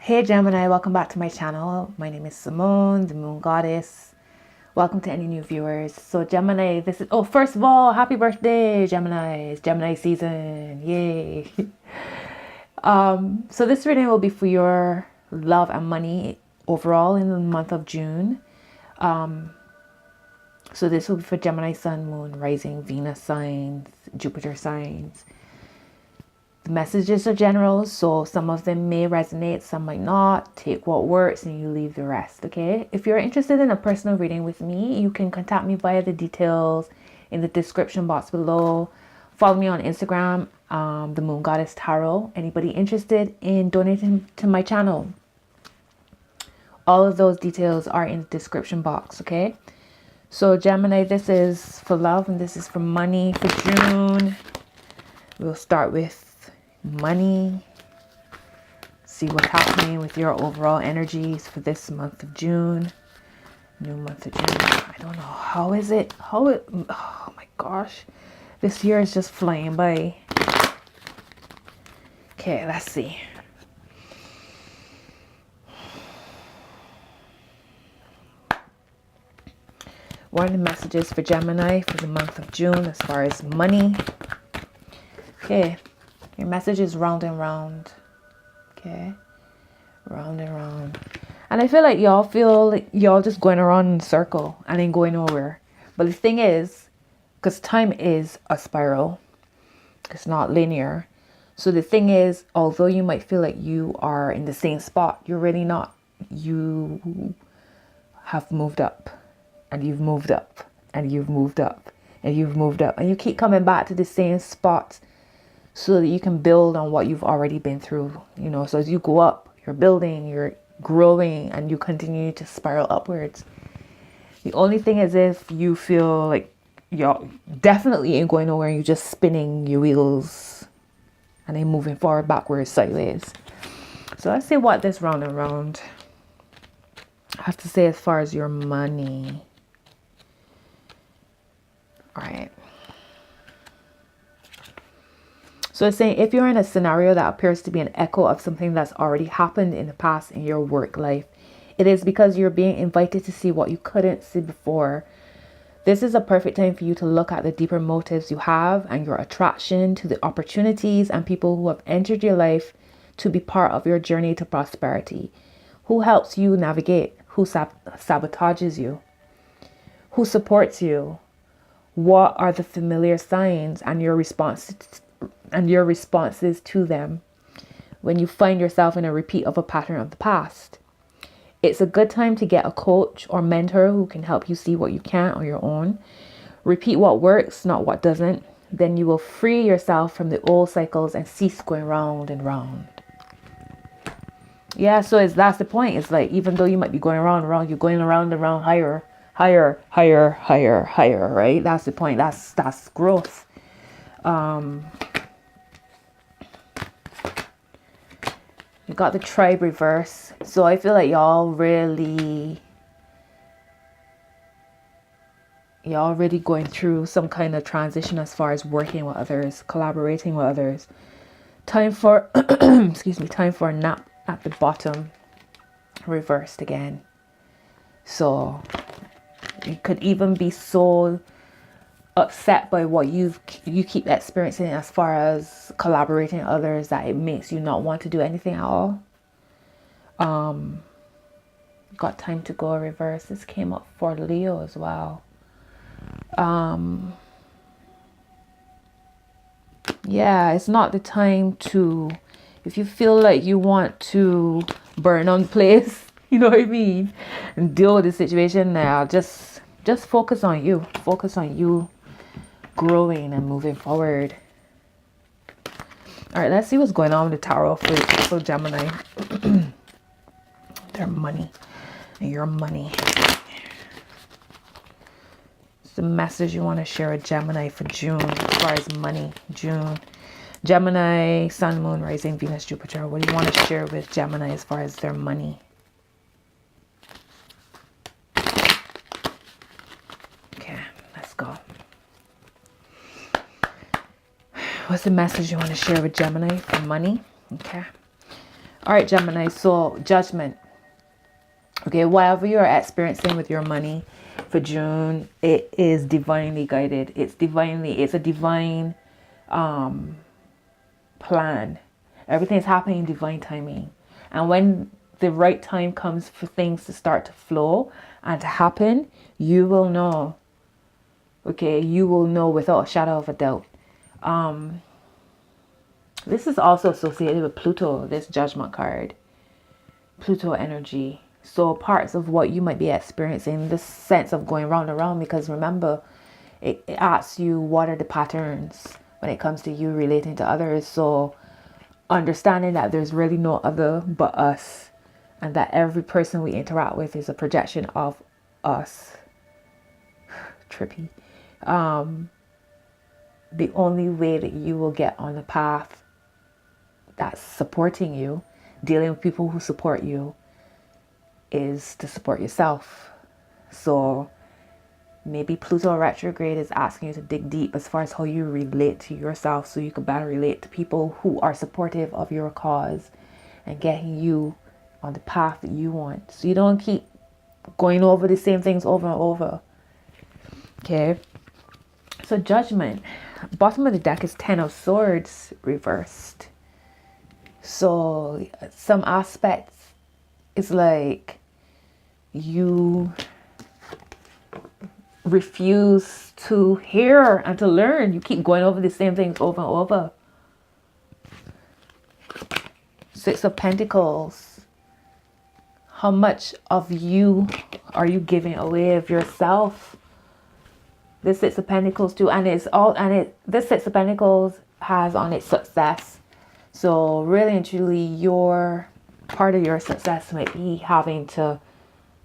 Hey Gemini, welcome back to my channel. My name is Simone, the Moon Goddess. Welcome to any new viewers. So Gemini, this is, oh, first of all, happy birthday, Gemini. It's Gemini season. Yay. So this reading will be for your love and money overall in the month of June. So this will be for Gemini, Sun, Moon, Rising, Venus signs, Jupiter signs. The messages are general, so some of them may resonate, some might not. Take what works and you leave the rest, okay? If you're interested in a personal reading with me, you can contact me via the details in the description box below. Follow me on Instagram, the Moon Goddess Tarot. Anybody interested in donating to my channel? All of those details are in the description box, okay? So Gemini, this is for love and this is for money for June. We'll start with money. See what's happening with your overall energies for this month of June. New month of June. I don't know. How is it? Oh my gosh. This year is just flying by. Okay, let's see. What are the messages for Gemini for the month of June as far as money? Okay. Your message is round and round. Okay. Round and round. And I feel like y'all feel like y'all just going around in a circle and ain't going nowhere. But the thing is, because time is a spiral. It's not linear. So the thing is, although you might feel like you are in the same spot, you're really not. You have moved up. And you've moved up. And you've moved up. And you've moved up. And you keep coming back to the same spot, so that you can build on what you've already been through, you know. So as you go up, you're building, you're growing, and you continue to spiral upwards. The only thing is, if you feel like you're definitely ain't going nowhere, you're just spinning your wheels and then moving forward, backwards, sideways. So let's see what this round and round I have to say as far as your money. All right. So it's saying, if you're in a scenario that appears to be an echo of something that's already happened in the past in your work life, it is because you're being invited to see what you couldn't see before. This is a perfect time for you to look at the deeper motives you have and your attraction to the opportunities and people who have entered your life to be part of your journey to prosperity. Who helps you navigate? Who sabotages you? Who supports you? What are the familiar signs and your responses to them when you find yourself in a repeat of a pattern of the past? It's a good time to get a coach or mentor who can help you see what you can't on your own. Repeat what works, not what doesn't. Then you will free yourself from the old cycles and cease going round and round. Yeah, so that's the point. It's like, even though you might be going around and round, you're going around and round higher, right? That's the point. That's growth. You got the tribe reverse. So I feel like y'all really going through some kind of transition as far as working with others, collaborating with others. Time for time for a nap at the bottom, reversed again. So you could even be so upset by what you keep experiencing as far as collaborating with others that it makes you not want to do anything at all. Got time to go reverse. This came up for Leo as well. Yeah, it's not the time to, if you feel like you want to burn on the place, you know what I mean, and deal with the situation now, just focus on you. Focus on you growing and moving forward. All right, let's see what's going on with the tarot for Gemini. Their money and your money. It's the message you want to share with Gemini for June as far as money. June. Gemini, Sun, Moon, Rising, Venus, Jupiter. What do you want to share with Gemini as far as their money? Okay, let's go. What's the message you want to share with Gemini for money? Okay. All right, Gemini, so judgment. Okay, whatever you're experiencing with your money for June, it is divinely guided. It's a divine plan. Everything's happening in divine timing. And when the right time comes for things to start to flow and to happen, you will know. Okay, you will know without a shadow of a doubt. This is also associated with Pluto, this judgment card. Pluto energy. So parts of what you might be experiencing, this sense of going round and round, because remember, it asks you what are the patterns when it comes to you relating to others. So understanding that there's really no other but us, and that every person we interact with is a projection of us. Trippy. The only way that you will get on the path that's supporting you, dealing with people who support you, is to support yourself. So maybe Pluto retrograde is asking you to dig deep as far as how you relate to yourself, so you can better relate to people who are supportive of your cause and getting you on the path that you want, so you don't keep going over the same things over and over. Okay, so judgment. Bottom of the deck is 10 of Swords reversed. So some aspects, it's like you refuse to hear and to learn. You keep going over the same things over and over. Six of Pentacles. How much of you are you giving away of yourself? This Six of Pentacles too, and this Six of Pentacles has on it success. So really and truly, your part of your success might be having to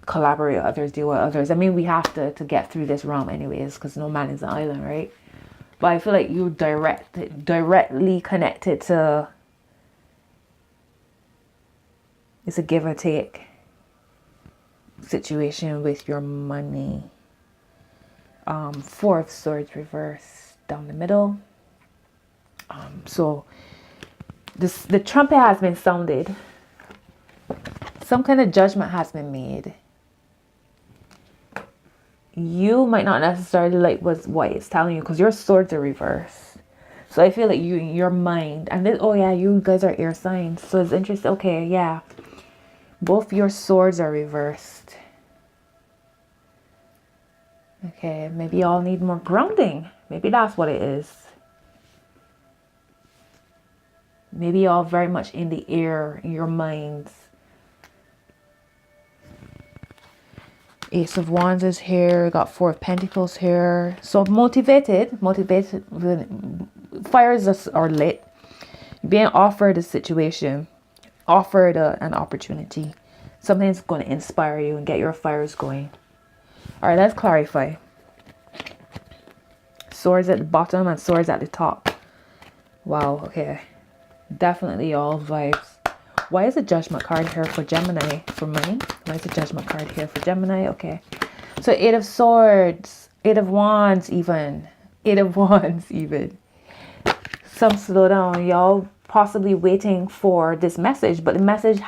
collaborate with others, deal with others. I mean, we have to get through this realm anyways, because no man is an island, right? But I feel like you're directly connected to, it's a give or take situation with your money. Four of Swords reverse down the middle. So the trumpet has been sounded. Some kind of judgment has been made. You might not necessarily like what it's telling you, because your swords are reversed. So I feel like your mind, and this, oh yeah, you guys are air signs, so it's interesting. Okay, yeah, both your swords are reversed. Okay, maybe y'all need more grounding. Maybe that's what it is. Maybe y'all very much in the air in your minds. Ace of Wands is here. Got Four of Pentacles here. So motivated. Fires are lit. Being offered a situation, offered an opportunity. Something's going to inspire you and get your fires going. All right, let's clarify. Swords at the bottom and swords at the top. Wow, okay. Definitely all vibes. Why is the Judgment card here for Gemini for money? Why is the Judgment card here for Gemini? Okay. So Eight of Swords, Eight of Wands even. Eight of Wands even. Some slowdown. Y'all possibly waiting for this message, but the message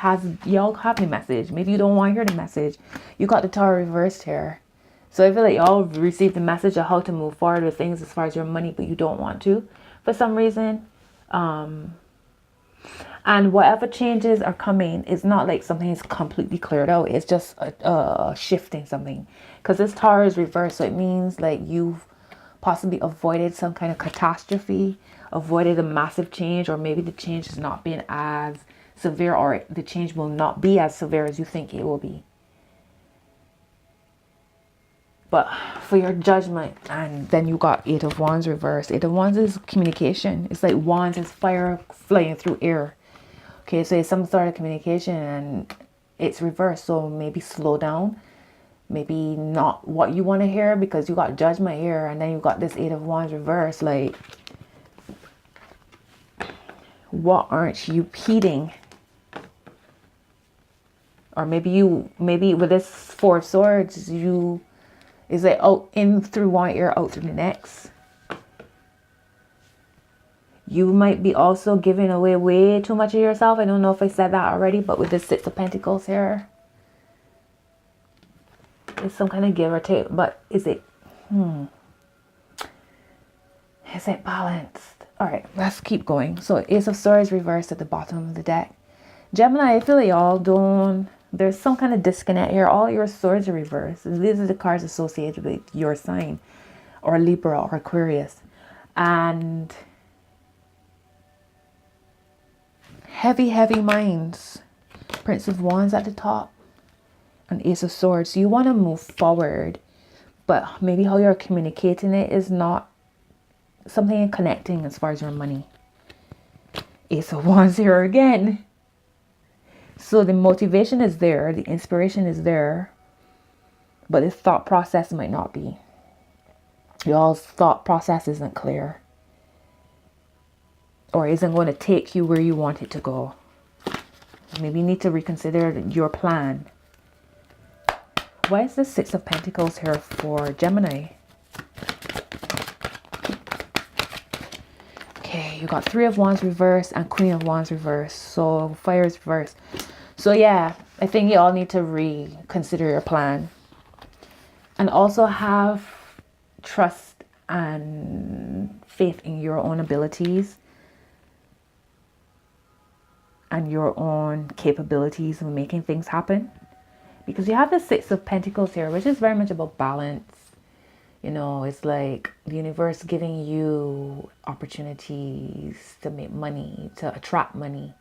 y'all have the message. Maybe you don't want to hear the message. You got the Tower reversed here. So I feel like y'all received the message of how to move forward with things as far as your money, but you don't want to for some reason. And whatever changes are coming, it's not like something is completely cleared out. It's just shifting something. Because this Tower is reversed, so it means like you've possibly avoided some kind of catastrophe, avoided a massive change, or maybe the change has not been as severe, or the change will not be as severe as you think it will be. But for your judgment, and then you got Eight of Wands reversed. Eight of Wands is communication. It's like wands is fire flying through air. Okay, so it's some sort of communication and it's reversed. So maybe slow down. Maybe not what you want to hear, because you got judgment here and then you got this Eight of Wands reversed. Like, what aren't you heeding? Or maybe with this Four of Swords, is it out in through one ear, out through the next? You might be also giving away way too much of yourself. I don't know if I said that already, but with the Six of Pentacles here, it's some kind of give or take. But is it balanced? All right, let's keep going. So Ace of Swords reversed at the bottom of the deck. Gemini, I feel like y'all don't, there's some kind of disconnect here. All your swords are reversed. These are the cards associated with your sign, or Libra or Aquarius. And heavy minds. Prince of Wands at the top. And Ace of Swords. So you want to move forward, but maybe how you're communicating it is not something connecting as far as your money. Ace of Wands here again. So the motivation is there, the inspiration is there, but the thought process might not be. Y'all's thought process isn't clear, or isn't going to take you where you want it to go. Maybe you need to reconsider your plan. Why is the Six of Pentacles here for Gemini? Okay, you got Three of Wands reversed and Queen of Wands reversed. So fire is reversed. So yeah, I think you all need to reconsider your plan. And also have trust and faith in your own abilities and your own capabilities of making things happen. Because you have the Six of Pentacles here, which is very much about balance. You know, it's like the universe giving you opportunities to make money, to attract money.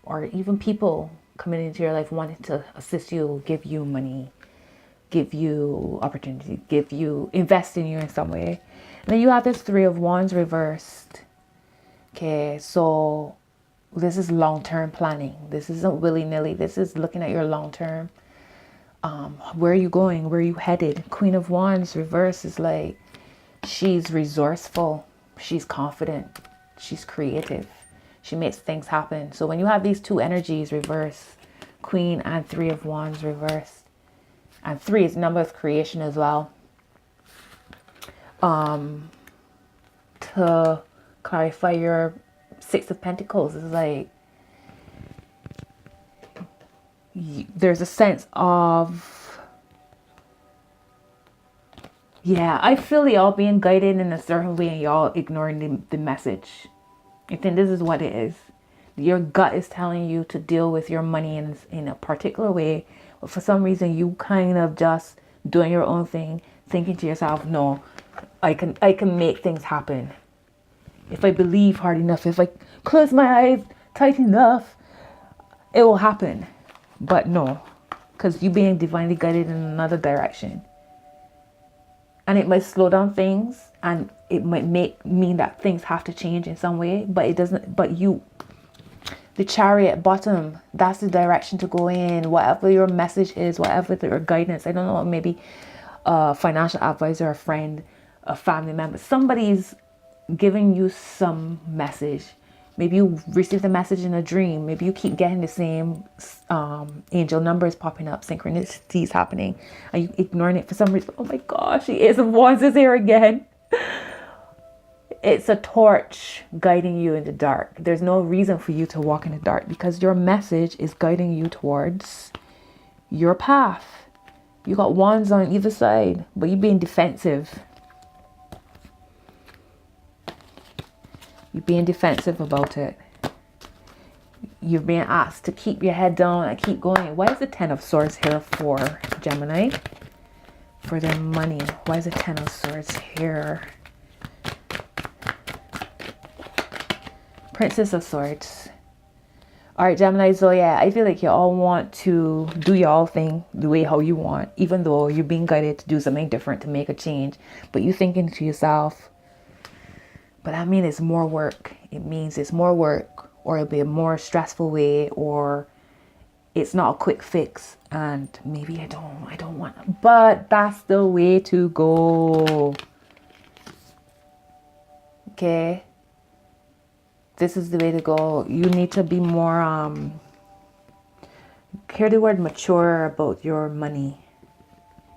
Or even people coming into your life wanting to assist you, give you money, give you opportunity, invest in you in some way. And then you have this Three of Wands reversed. Okay, so this is long-term planning. This isn't willy-nilly. This is looking at your long-term. Where are you going? Where are you headed? Queen of Wands reverse is like, she's resourceful. She's confident. She's creative. She makes things happen. So when you have these two energies reversed, Queen and Three of Wands reversed, and 3 is the number of creation as well. To clarify your Six of Pentacles, is like there's a sense of, yeah, I feel y'all being guided in a certain way and y'all ignoring the message. I think this is what it is. Your gut is telling you to deal with your money in a particular way, but for some reason you kind of just doing your own thing, thinking to yourself, no, I can make things happen. If I believe hard enough, if I close my eyes tight enough, it will happen. But no, because you're being divinely guided in another direction. And it might slow down things, and it might mean that things have to change in some way, but it doesn't. But the Chariot bottom, that's the direction to go in. Whatever your message is, whatever your guidance, I don't know, maybe a financial advisor, a friend, a family member, somebody's giving you some message. Maybe you received a message in a dream. Maybe you keep getting the same angel numbers popping up, synchronicities happening, and you ignoring it for some reason. Oh my gosh, the Ace of Wands is here again. It's a torch guiding you in the dark. There's no reason for you to walk in the dark because your message is guiding you towards your path. You got wands on either side, but you're being defensive. You're being defensive about it. You're being asked to keep your head down and keep going. Why is the Ten of Swords here for Gemini? For their money. Why is the Ten of Swords here? Princess of Swords. Alright, Gemini, so yeah, I feel like you all want to do your thing the way how you want, even though you're being guided to do something different, to make a change. But you thinking to yourself, but that means it's more work. It means it's more work, or it'll be a more stressful way, or it's not a quick fix. And maybe I don't want, but that's the way to go. Okay. This is the way to go. You need to be more, hear the word mature about your money.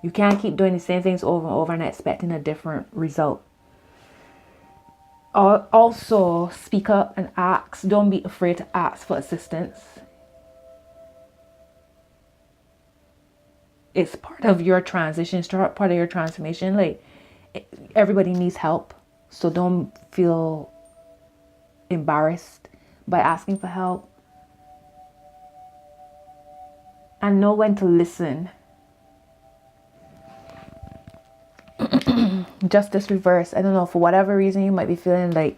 You can't keep doing the same things over and over and expecting a different result. Also speak up and ask. Don't be afraid to ask for assistance. It's part of your transition. It's part of your transformation. Like, everybody needs help, so don't feel embarrassed by asking for help, and know when to listen. Justice reverse. I don't know, for whatever reason you might be feeling like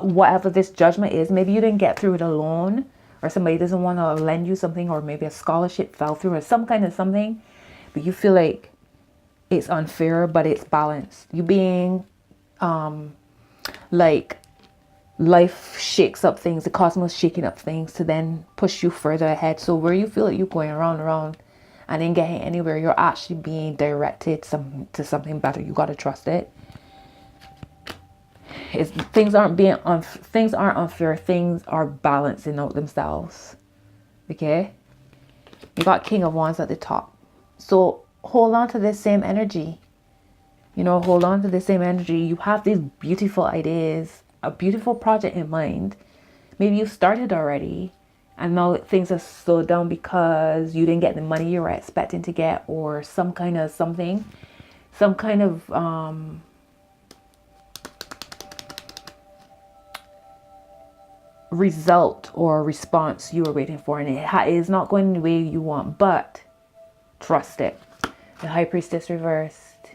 whatever this judgment is, maybe you didn't get through it alone, or somebody doesn't want to lend you something, or maybe a scholarship fell through, or some kind of something, but you feel like it's unfair, but it's balanced. You being like, life shakes up things, the cosmos shaking up things to then push you further ahead. So where you feel like you're going around and around and ain't getting anywhere, you're actually being directed to something better. You got to trust it. Things aren't unfair. Things are balancing out themselves. Okay, you got King of Wands at the top, so hold on to this same energy. Hold on to the same energy. You have these beautiful ideas, a beautiful project in mind. Maybe you started already, and now things have slowed down because you didn't get the money you were expecting to get, or some kind of result or response you were waiting for, and it is not going the way you want, but trust it. The High Priestess reversed,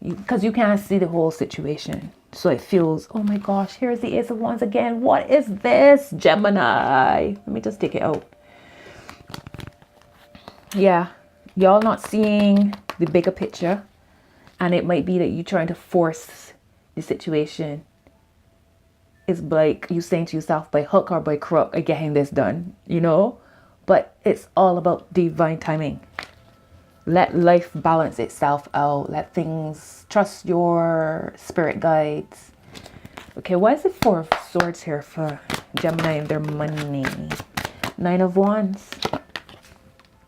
because you can't see the whole situation, so it feels, oh my gosh, here's the Ace of Wands again. What is this, Gemini? Let me just take it out. Yeah, y'all not seeing the bigger picture, and it might be that you're trying to force the situation. It's like you saying to yourself, by hook or by crook, I'm getting this done, but it's all about divine timing. Let life balance itself out. Let things, trust your spirit guides. Okay, why is it Four of Swords here for Gemini and their money? Nine of Wands.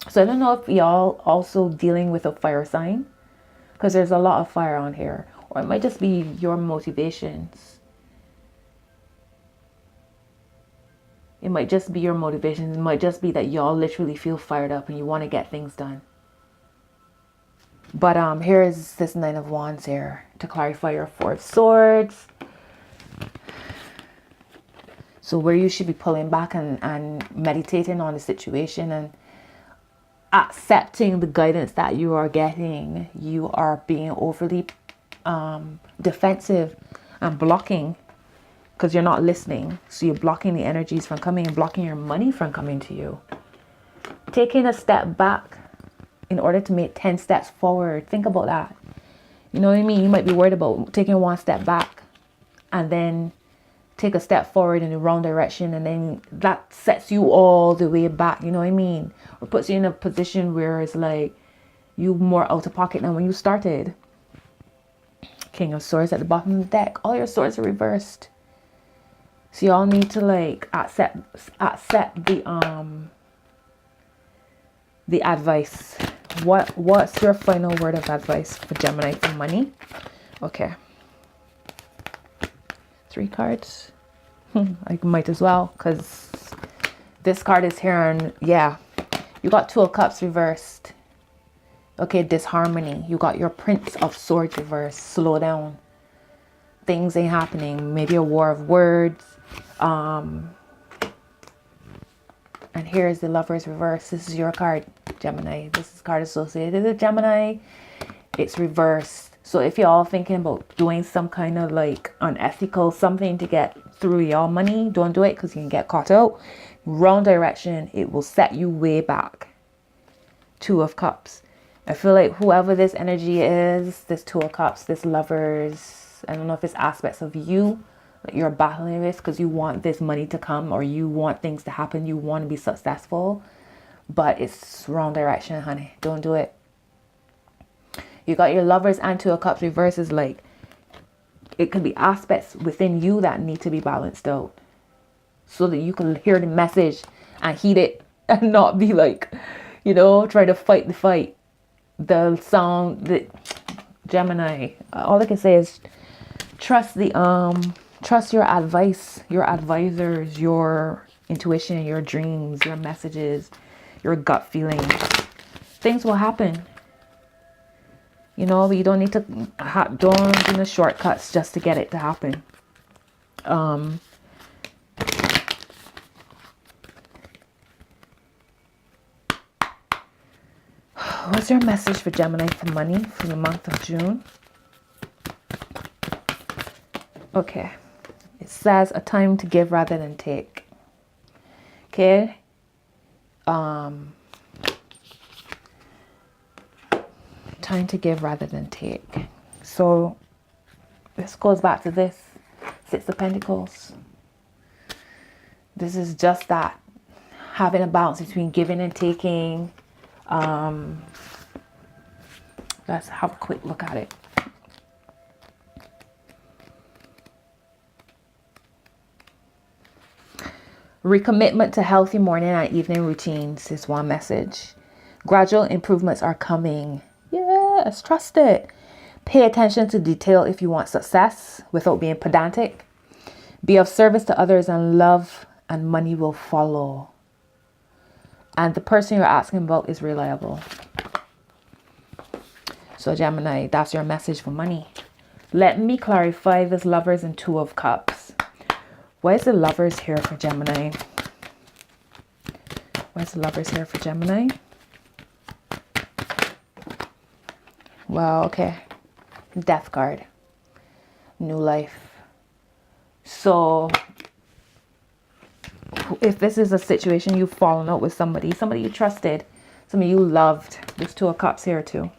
So I don't know if y'all also dealing with a fire sign, because there's a lot of fire on here, or it might just be your motivations. It might just be your motivations. It might just be that y'all literally feel fired up and you want to get things done. But here is this Nine of Wands here to clarify your Four of Swords. So where you should be pulling back and meditating on the situation and accepting the guidance that you are getting. You are being overly defensive and blocking, because you're not listening. So you're blocking the energies from coming and blocking your money from coming to you. Taking a step back in order to make 10 steps forward. Think about that. You know what I mean? You might be worried about taking one step back and then take a step forward in the wrong direction, and then that sets you all the way back. You know what I mean? Or puts you in a position where it's like you more out of pocket than when you started. King of Swords at the bottom of the deck. All your swords are reversed. So y'all need to like accept the advice. What's your final word of advice for Gemini for money? Okay. 3 cards. I might as well, because this card is here, and yeah, you got Two of Cups reversed. Okay, disharmony. You got your Prince of Swords reversed. Slow down. Things ain't happening. Maybe a war of words. And here's the Lovers reverse. This is your card, Gemini. This is card associated with Gemini. It's reversed. So if you're all thinking about doing some kind of like unethical something to get through your money, don't do it, because you can get caught out. Wrong direction. It will set you way back. Two of Cups. I feel like whoever this energy is, this Two of Cups, this Lovers, I don't know if it's aspects of you that you're battling with, because you want this money to come, or you want things to happen, you want to be successful, but it's wrong direction, honey. Don't do it. You got your Lovers and Two of Cups reverse. Is like, it could be aspects within you that need to be balanced out, so that you can hear the message and heed it, and not be like, try to fight the fight. The sound, the Gemini, all I can say is Trust trust your advice, your advisors, your intuition, your dreams, your messages, your gut feelings. Things will happen. You know, you don't need to don't do the shortcuts just to get it to happen. What's your message for Gemini for money for the month of June? Okay. It says a time to give rather than take. Okay. Time to give rather than take. So this goes back to this Six of Pentacles. This is just that, having a balance between giving and taking. Let's have a quick look at it. Recommitment to healthy morning and evening routines is one message. Gradual improvements are coming. Yes, trust it. Pay attention to detail if you want success without being pedantic. Be of service to others, and love and money will follow. And the person you're asking about is reliable. So Gemini, that's your message for money. Let me clarify this Lovers and Two of Cups. Why is the Lovers here for Gemini? Why is the Lovers here for Gemini? Well, okay. Death card. New life. So if this is a situation you've fallen out with somebody you trusted, somebody you loved. There's Two of Cups here too.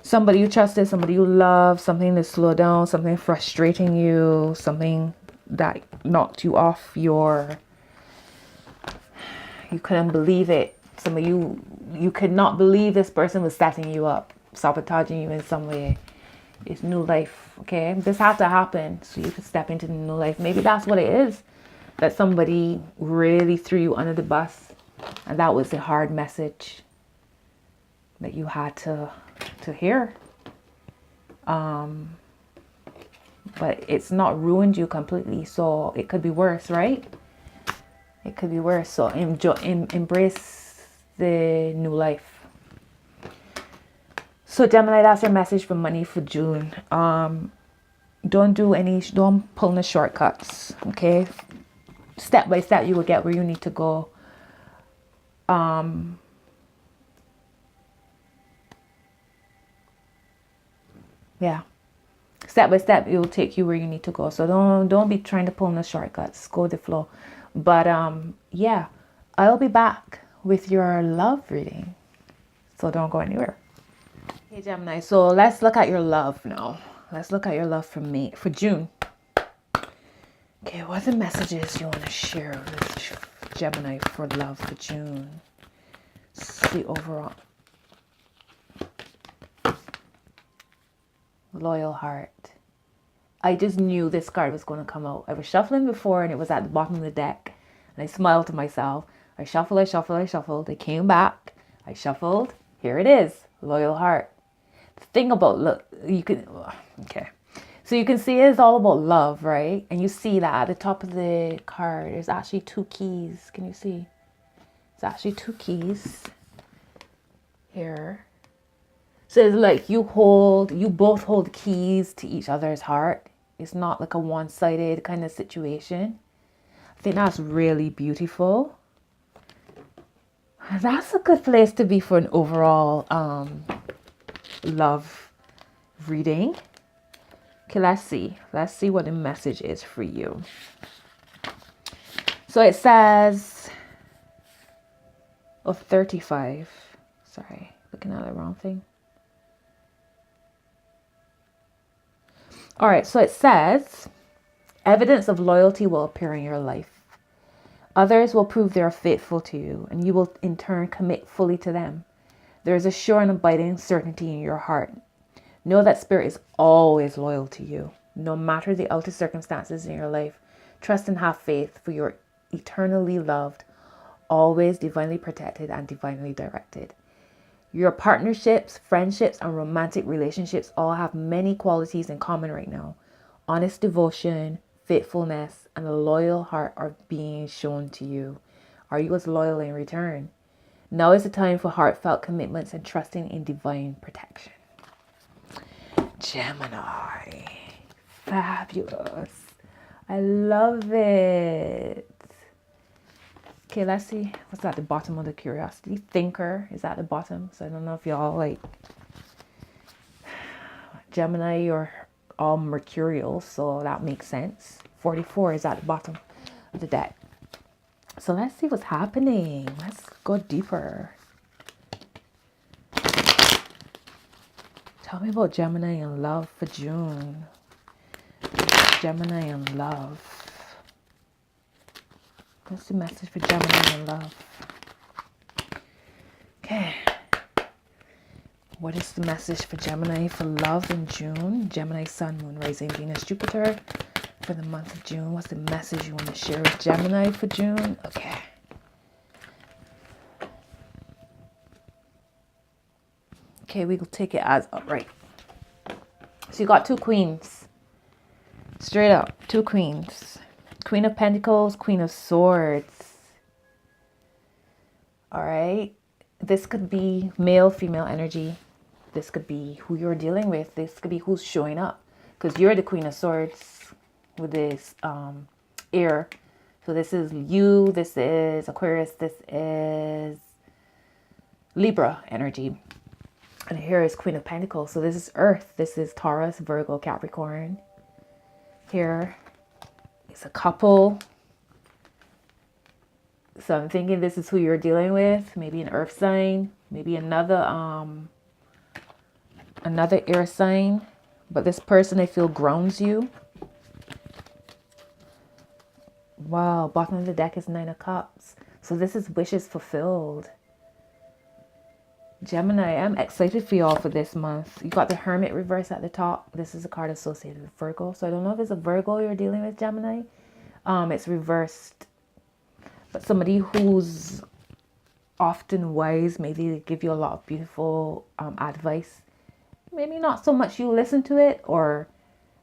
Somebody you trusted, somebody you love, something to slow down, something frustrating you, something that knocked you off you couldn't believe it. Some of you could not believe this person was setting you up, sabotaging you in some way. It's new life, okay? This had to happen so you could step into the new life. Maybe that's what it is, that somebody really threw you under the bus, and that was a hard message that you had to hear. But it's not ruined you completely, so it could be worse, right? It could be worse. So embrace the new life. So Gemini, that's your message for money for June. Don't pull no shortcuts, okay? Step by step you will get where you need to go. Yeah, step by step it will take you where you need to go. So don't be trying to pull no shortcuts. Go with the flow. But yeah, I'll be back with your love reading, so don't go anywhere. Hey Gemini, so let's look at your love now. Let's look at your love for June. Okay, what are the messages you want to share with Gemini for love for June? See overall. Loyal heart. I just knew this card was going to come out. I was shuffling before and it was at the bottom of the deck. And I smiled to myself. I shuffled. They came back. I shuffled. Here it is. Loyal heart. The thing about, look, you can, okay. So you can see it's all about love, right? And you see that at the top of the card, there's actually two keys. Can you see? It's actually two keys here. So it's like you both hold keys to each other's heart. It's not like a one-sided kind of situation. I think that's really beautiful. That's a good place to be for an overall love reading. Okay, let's see. Let's see what the message is for you. So it says, 35. Sorry, looking at the wrong thing. All right, so it says, evidence of loyalty will appear in your life. Others will prove they are faithful to you, and you will in turn commit fully to them. There is a sure and abiding certainty in your heart. Know that spirit is always loyal to you, no matter the outer circumstances in your life. Trust and have faith, for you're eternally loved, always divinely protected and divinely directed. Your partnerships, friendships, and romantic relationships all have many qualities in common right now. Honest devotion, faithfulness, and a loyal heart are being shown to you. Are you as loyal in return? Now is the time for heartfelt commitments and trusting in divine protection. Gemini. Fabulous. I love it. Okay, let's see. What's at the bottom of the curiosity? Thinker is at the bottom. So I don't know if y'all like Gemini or all mercurial. So that makes sense. 44 is at the bottom of the deck. So let's see what's happening. Let's go deeper. Tell me about Gemini and love for June. Gemini and love. What's the message for Gemini and love? Okay. What is the message for Gemini for love in June? Gemini, Sun, Moon, Rising, Venus, Jupiter. For the month of June, what's the message you want to share with Gemini for June? Okay. Okay, we will take it as upright. So you got two queens. Straight up, two queens. Queen of Pentacles, Queen of Swords. All right. This could be male, female energy. This could be who you're dealing with. This could be who's showing up. Because you're the Queen of Swords with this air. So this is you. This is Aquarius. This is Libra energy. And here is Queen of Pentacles. So this is Earth. This is Taurus, Virgo, Capricorn. Here is a couple. So I'm thinking this is who you're dealing with. Maybe an earth sign. Maybe another air sign. But this person I feel grounds you. Wow, bottom of the deck is 9 of Cups. So this is wishes fulfilled. Gemini, I'm excited for y'all for this month. You got the Hermit reverse at the top. This is a card associated with Virgo. So I don't know if it's a Virgo you're dealing with, Gemini. It's reversed. But somebody who's often wise, maybe they give you a lot of beautiful advice. Maybe not so much you listen to it, or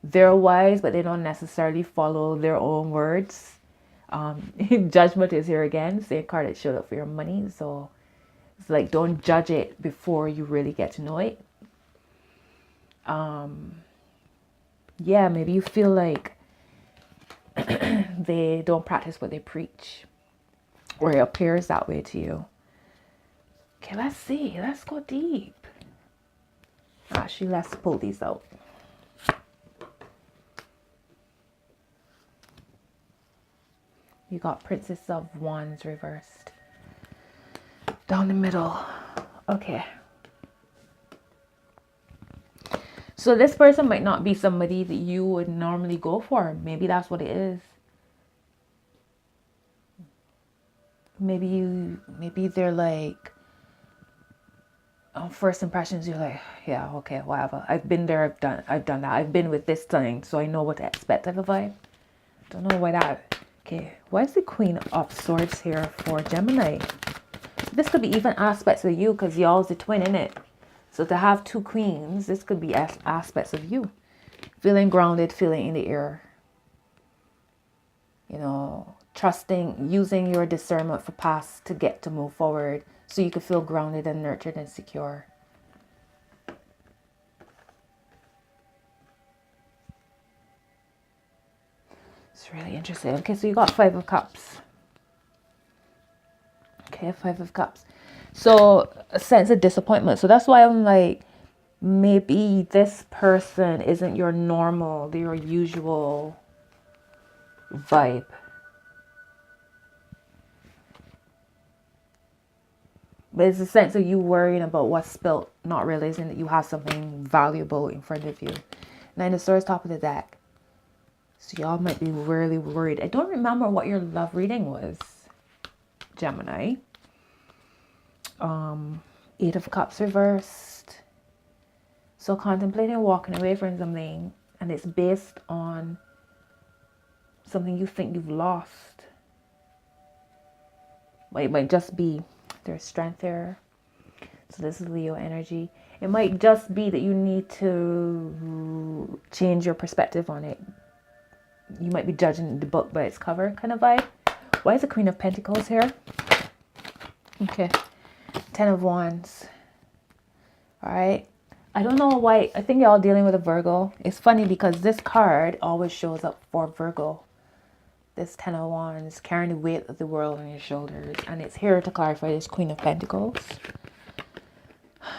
they're wise, but they don't necessarily follow their own words. Judgment is here again. Same card that showed up for your money. So it's like, don't judge it before you really get to know it. Yeah, maybe you feel like they don't practice what they preach. Or it appears that way to you. Okay, let's see. Let's go deep. Actually, let's pull these out. You got Princess of Wands reversed. Down the middle. Okay. So this person might not be somebody that you would normally go for. Maybe that's what it is. Maybe they're like, on first impressions, you're like, yeah, okay, whatever. I've been there, I've done that. I've been with this sign, so I know what to expect type of vibe. Don't know why that. Okay, why is the Queen of Swords here for Gemini? This could be even aspects of you, because y'all's the twin, innit? So to have two queens, this could be aspects of you. Feeling grounded, feeling in the air. You know, trusting, using your discernment for past to get to move forward. So you can feel grounded and nurtured and secure. It's really interesting. Okay, so you got 5 of Cups. Okay, 5 of Cups. So a sense of disappointment. So that's why I'm like, maybe this person isn't your normal, your usual vibe. But it's a sense of you worrying about what's spilt, not realizing that you have something valuable in front of you. 9 of Swords, top of the deck. So y'all might be really worried. I don't remember what your love reading was, Gemini. 8 of Cups reversed. So contemplating walking away from something, and it's based on something you think you've lost. But it might just be there's strength there. So this is Leo energy. It might just be that you need to change your perspective on it. You might be judging the book by its cover kind of vibe. Why is the Queen of Pentacles here? Okay. 10 of Wands. All right. I don't know why. I think y'all dealing with a Virgo. It's funny because this card always shows up for Virgo. This 10 of Wands, carrying the weight of the world on your shoulders. And it's here to clarify this Queen of Pentacles.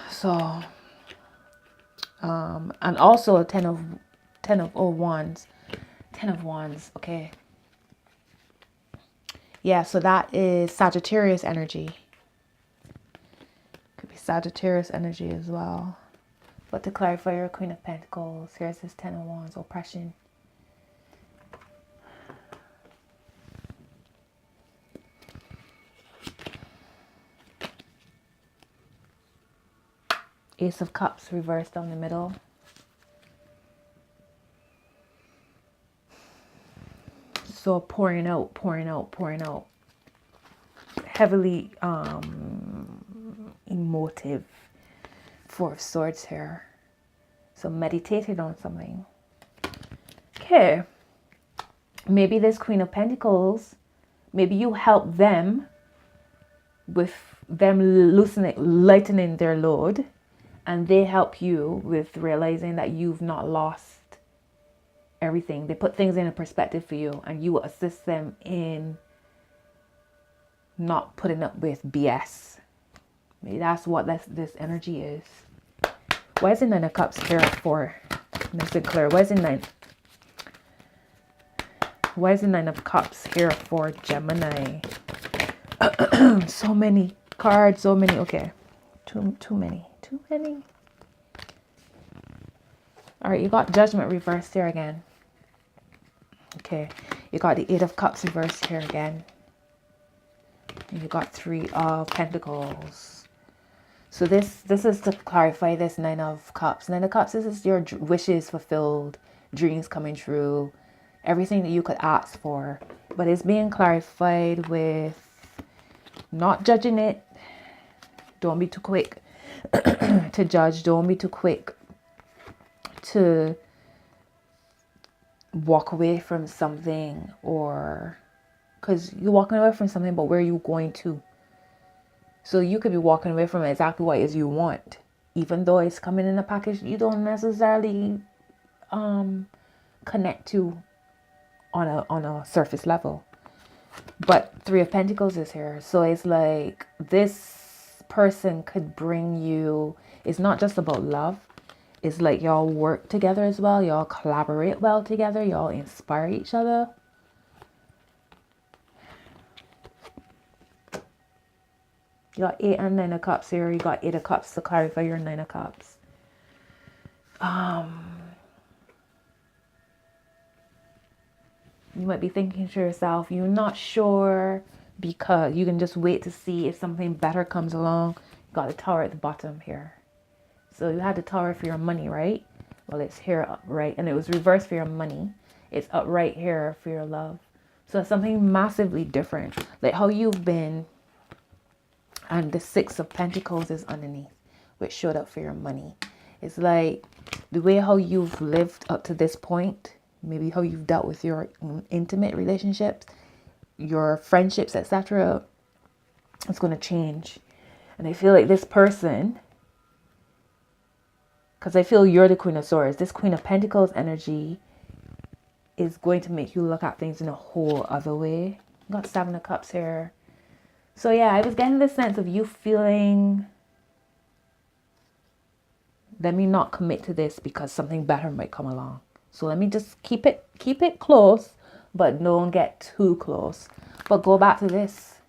So, and also 10 of Wands. 10 of Wands, okay. Yeah, so that is Sagittarius energy. Could be Sagittarius energy as well. But to clarify your Queen of Pentacles, here's this 10 of Wands, oppression. Ace of Cups reversed down the middle. So pouring out, pouring out, pouring out. Heavily emotive. Four of Swords here. So meditated on something. Okay. Maybe this Queen of Pentacles, maybe you help them with them lightening their load. And they help you with realizing that you've not lost everything. They put things in a perspective for you, and you will assist them in not putting up with BS. Maybe that's what this energy is. Why is the 9 of Cups here for? Nice and clear. Why is the 9? Why is the 9 of Cups here for Gemini? So many cards, so many. Okay, too many. Too many. All right, you got Judgment reversed here again. Okay, you got the 8 of Cups reversed here again. And you got 3 of Pentacles. So this is to clarify this 9 of Cups. 9 of Cups, this is your wishes fulfilled, dreams coming true, everything that you could ask for. But it's being clarified with not judging it. Don't be too quick to judge. Don't be too quick to walk away from something, or because you're walking away from something, but where are you going to? So you could be walking away from exactly what it is you want, even though it's coming in a package you don't necessarily connect to on a surface level. But 3 of Pentacles is here, so it's like this person could bring you, it's not just about love, it's like y'all work together as well, y'all collaborate well together, y'all inspire each other. You got 8 and 9 of Cups here. You got 8 of Cups to clarify your 9 of Cups. You might be thinking to yourself, you're not sure, because you can just wait to see if something better comes along. You got the Tower at the bottom here. So you had the Tower for your money, right? Well, it's here upright, and it was reversed for your money. It's upright here for your love. So it's something massively different, like how you've been. And the 6 of Pentacles is underneath, which showed up for your money. It's like the way how you've lived up to this point, maybe how you've dealt with your intimate relationships, your friendships, etc. It's going to change. And I feel like this person, because I feel you're the Queen of Swords, this Queen of Pentacles energy is going to make you look at things in a whole other way. You got 7 of Cups here. So yeah, I was getting the sense of you feeling, let me not commit to this because something better might come along. So let me just keep it close, but don't get too close. But go back to this.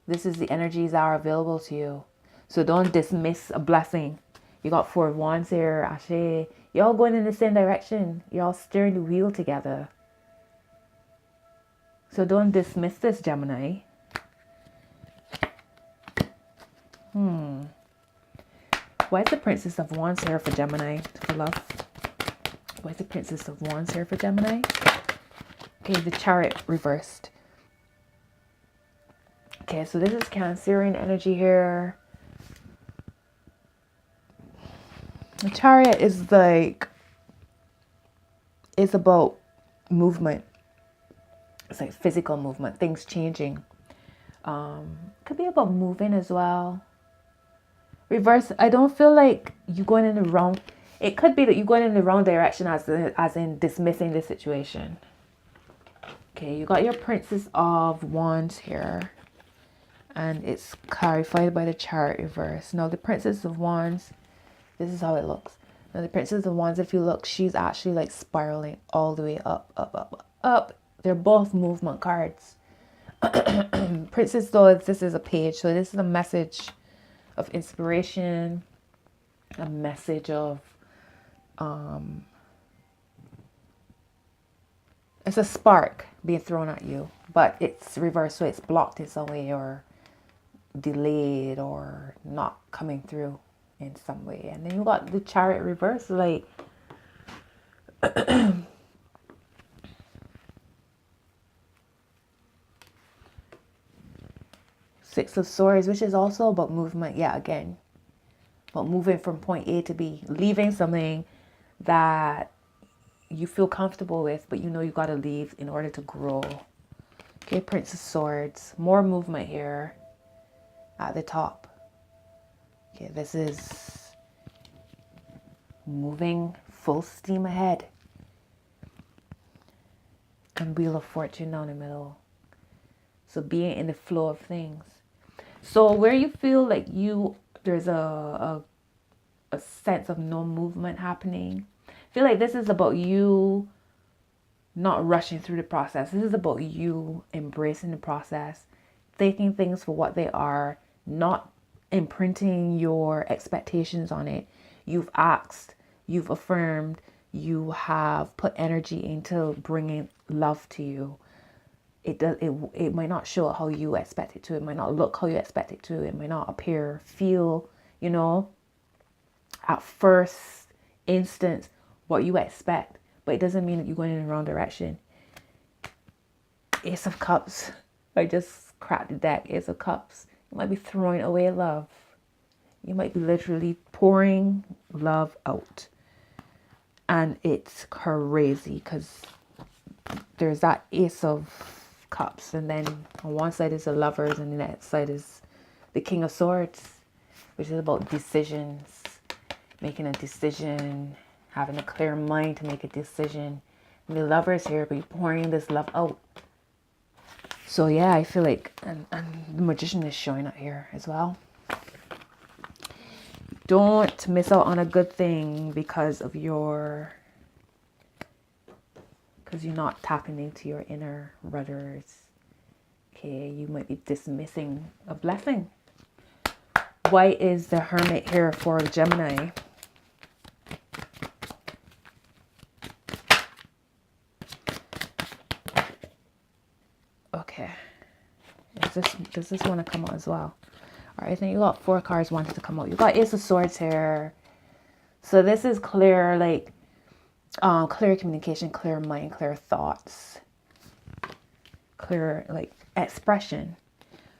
This is the energies that are available to you. So don't dismiss a blessing. You got 4 of Wands here, Ashe. Y'all going in the same direction. Y'all steering the wheel together. So don't dismiss this, Gemini. Why is the Princess of Wands here for Gemini for love? Why is the Princess of Wands here for Gemini? Okay, the Chariot reversed. Okay, so this is Cancerian energy here. Chariot is like, it's about movement. It's like physical movement, things changing. Could be about moving as well. Reverse, I don't feel like you going in the wrong. It could be that you're going in the wrong direction, as in dismissing the situation. Okay, you got your Princess of Wands here. And it's clarified by the Chariot reverse. Now the Princess of Wands, this is how it looks. Now the Princess of Wands, if you look, she's actually like spiraling all the way up, up, up, up. They're both movement cards. Princess, though, this is a page. So this is a message of inspiration, a message of, it's a spark being thrown at you, but it's reversed, so it's blocked in some way or delayed or not coming through in some way. And then you got the Chariot reverse, like Six of Swords, which is also about movement. Yeah, again, but moving from point A to B, leaving something that you feel comfortable with, but you know you got to leave in order to grow. Okay, Prince of Swords, more movement here at the top. Okay, this is moving full steam ahead. And Wheel of Fortune down the middle. So being in the flow of things. So where you feel like there's a sense of no movement happening, I feel like this is about you not rushing through the process. This is about you embracing the process, taking things for what they are, not imprinting your expectations on it. You've asked, you've affirmed, you have put energy into bringing love to you. It might not show how you expect it to. It might not look how you expect it to. It might not appear, feel, at first instance what you expect. But it doesn't mean that you're going in the wrong direction. Ace of Cups. I just cracked the deck. Ace of Cups. You might be throwing away love. You might be literally pouring love out. And it's crazy because there's that Ace of Cups, and then on one side is the Lovers, and the next side is the King of Swords, which is about decisions, making a decision, having a clear mind to make a decision. And the Lovers here, but you're pouring this love out. So yeah, I feel like, and the Magician is showing up here as well. Don't miss out on a good thing because you're not tapping into your inner rudders. Okay, you might be dismissing a blessing. Why is the Hermit here for Gemini? Okay. Does this want to come out as well? All right, I think you got 4 cards wanted to come out. You got Ace of Swords here. So this is clear, like, clear communication, clear mind, clear thoughts, clear like expression.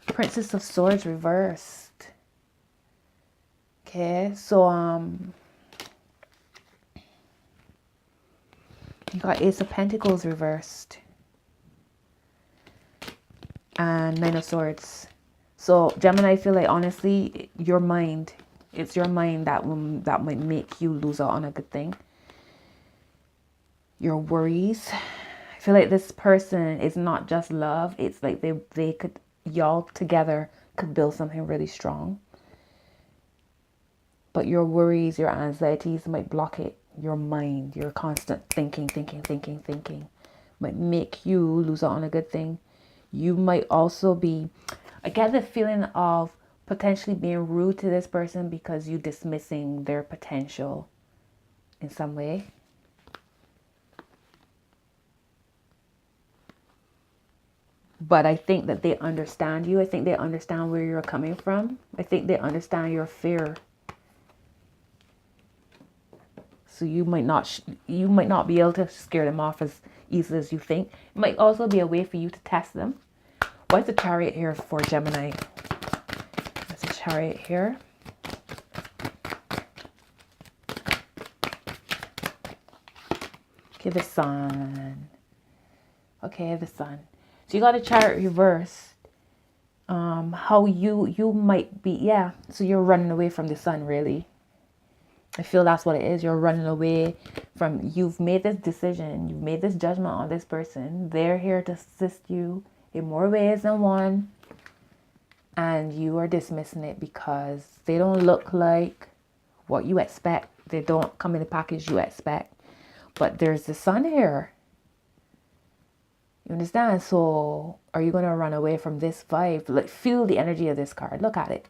Princess of Swords reversed. Okay, so you got Ace of Pentacles reversed and Nine of Swords. So Gemini, I feel like honestly, your mind, it's your mind that might make you lose out on a good thing. Your worries. I feel like this person is not just love. It's like they could, y'all together could build something really strong. But your worries, your anxieties might block it. Your mind, your constant thinking might make you lose out on a good thing. You might also be, I get the feeling of potentially being rude to this person because you dismissing their potential in some way. But I think that they understand you. I think they understand where you're coming from. I think they understand your fear. So you might not be able to scare them off as easily as you think. It might also be a way for you to test them. Why is the Chariot here for Gemini? There's a Chariot here. Okay, the sun. Okay, the sun. So you got a Chariot reverse. How you might be, yeah. So you're running away from the sun, really. I feel that's what it is. You're running away from, you've made this decision. You've made this judgment on this person. They're here to assist you in more ways than one. And you are dismissing it because they don't look like what you expect. They don't come in the package you expect. But there's the sun here. You understand? So are you going to run away from this vibe? Like, feel the energy of this card. Look at it.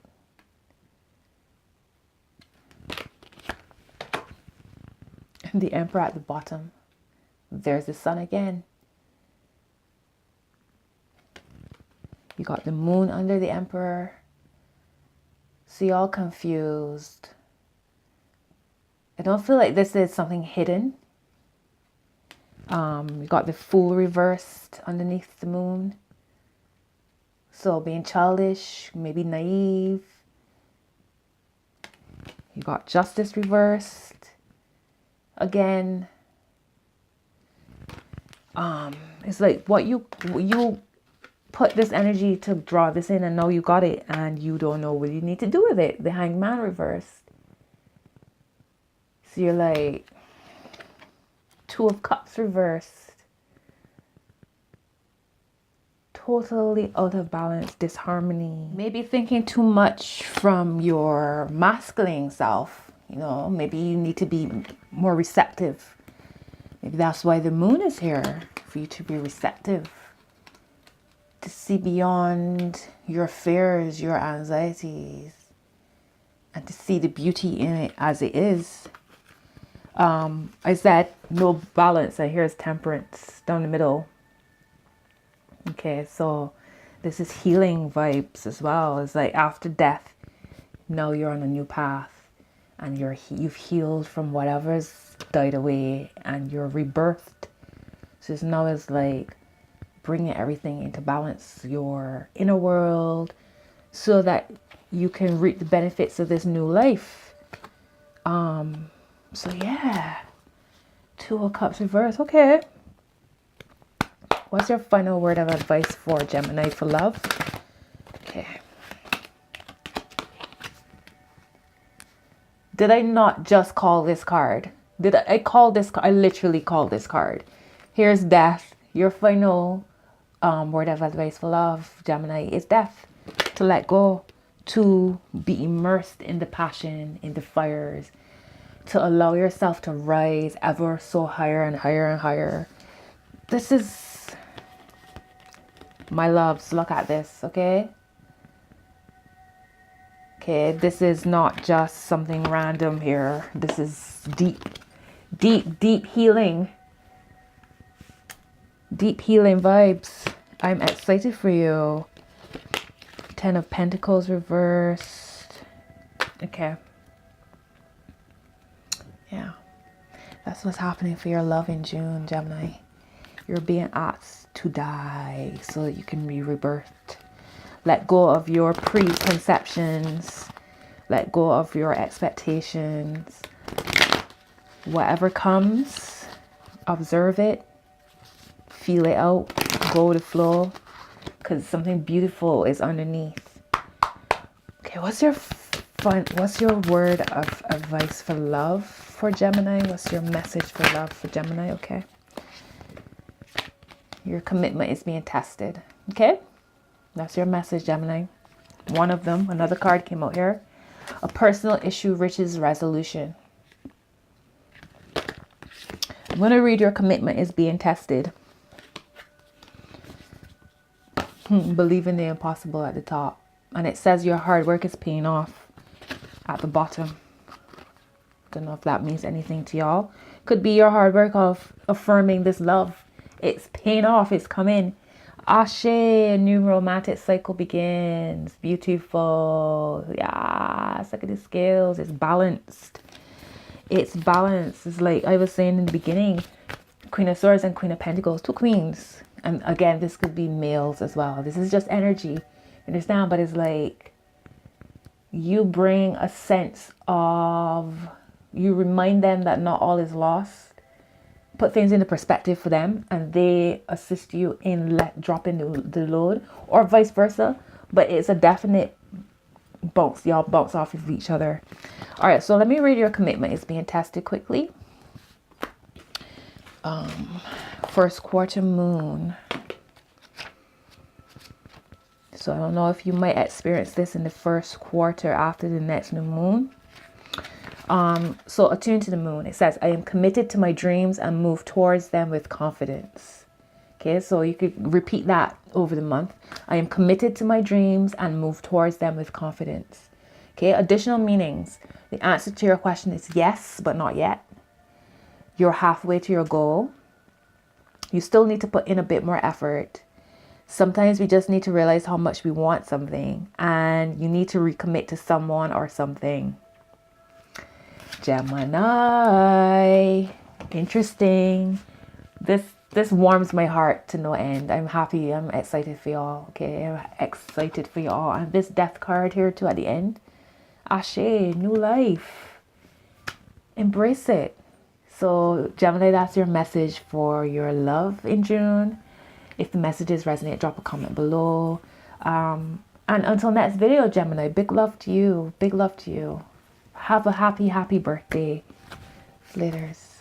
The Emperor at the bottom. There's the sun again. You got the Moon under the Emperor. So you're all confused. I don't feel like this is something hidden. You got the Fool reversed underneath the Moon. So being childish, maybe naive. You got Justice reversed. Again, it's like what you put this energy to draw this in, and now you got it and you don't know what you need to do with it. The Hangman reversed. So you're like, Two of Cups reversed. Totally out of balance, disharmony. Maybe thinking too much from your masculine self. You know, maybe you need to be more receptive. Maybe that's why the Moon is here, for you to be receptive. To see beyond your fears, your anxieties, and to see the beauty in it as it is. I said no balance, and here's Temperance down the middle. Okay, so this is healing vibes as well. It's like after death, now you're on a new path. And you've healed from whatever's died away, and you're rebirthed. So now it's like bringing everything into balance, your inner world, so that you can reap the benefits of this new life. So yeah, Two of Cups reverse. Okay, what's your final word of advice for Gemini for love? Okay. Did I not just call this card? Did I call this card? I literally called this card. Here's death. Your final word of advice for love, Gemini, is death. To let go. To be immersed in the passion, in the fires. To allow yourself to rise ever so higher and higher and higher. This is, my loves, look at this, okay? Okay, this is not just something random here. This is deep, deep, deep healing. Deep healing vibes. I'm excited for you. Ten of Pentacles reversed. Okay. Yeah. That's what's happening for your love in June, Gemini. You're being asked to die so that you can be rebirthed. Let go of your preconceptions. Let go of your expectations. Whatever comes, observe it. Feel it out. Go with the flow. Because something beautiful is underneath. Okay, what's your word of advice for love for Gemini? What's your message for love for Gemini? Okay. Your commitment is being tested. Okay. That's your message, Gemini. One of them, another card came out here. A personal issue reaches resolution. I'm going to read your commitment is being tested. Believe in the impossible at the top. And it says your hard work is paying off at the bottom. Don't know if that means anything to y'all. Could be your hard work of affirming this love. It's paying off. It's coming. Ashe, a new romantic cycle begins. Beautiful. Yes, look at the scales. It's balanced. It's balanced. It's like I was saying in the beginning, Queen of Swords and Queen of Pentacles, two queens. And again, this could be males as well. This is just energy. Understand? But it's like you bring a sense of, you remind them that not all is lost. put things into perspective for them, and they assist you in dropping the load, or vice versa. But it's a definite bounce. Y'all bounce off of each other. All right, so let me read your commitment. It's being tested quickly. First quarter moon. So I don't know if you might experience this in the first quarter after the next new moon. So attune to the moon. It says, I am committed to my dreams and move towards them with confidence. Okay, so you could repeat that over the month. I am committed to my dreams and move towards them with confidence. Okay, additional meanings. The answer to your question is yes, but not yet. You're halfway to your goal. You still need to put in a bit more effort. Sometimes we just need to realize how much we want something, and you need to recommit to someone or something. Gemini. Interesting. This warms my heart to no end. I'm happy. I'm excited for y'all. Okay, I'm excited for y'all. And this death card here too at the end. Ashe, new life. Embrace it. So Gemini, that's your message for your love in June. If the messages resonate, drop a comment below. And until next video, Gemini, big love to you. Big love to you. Have a happy birthday. Laters.